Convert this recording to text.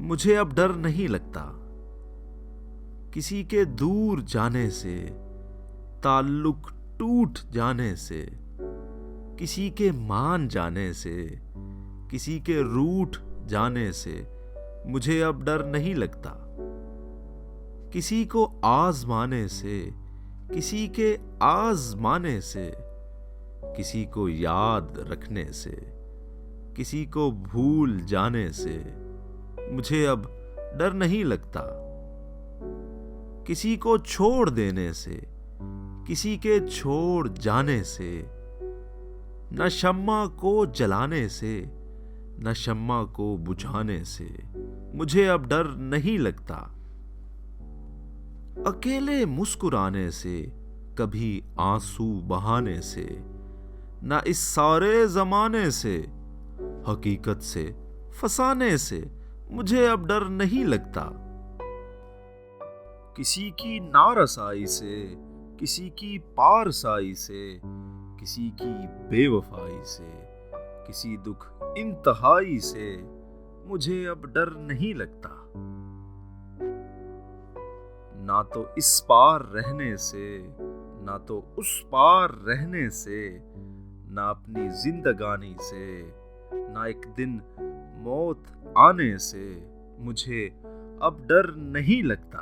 मुझे अब डर नहीं लगता किसी के दूर जाने से, ताल्लुक टूट जाने से, किसी के मान जाने से, किसी के रूठ जाने से। मुझे अब डर नहीं लगता किसी को आजमाने से, किसी के आजमाने से, किसी को याद रखने से, किसी को भूल जाने से। मुझे अब डर नहीं लगता किसी को छोड़ देने से, किसी के छोड़ जाने से। न शम्मा को जलाने से, न शम्मा को बुझाने से। मुझे अब डर नहीं लगता अकेले मुस्कुराने से, कभी आंसू बहाने से। न इस सारे जमाने से, हकीकत से फसाने से। मुझे अब डर नहीं लगता किसी की नारसाई से, किसी की पारसाई से, किसी की बेवफाई से, किसी दुख इंतहाई से। मुझे अब डर नहीं लगता ना तो इस पार रहने से, ना तो उस पार रहने से, ना अपनी जिंदगानी से, ना एक दिन मौत आने से। मुझे अब डर नहीं लगता।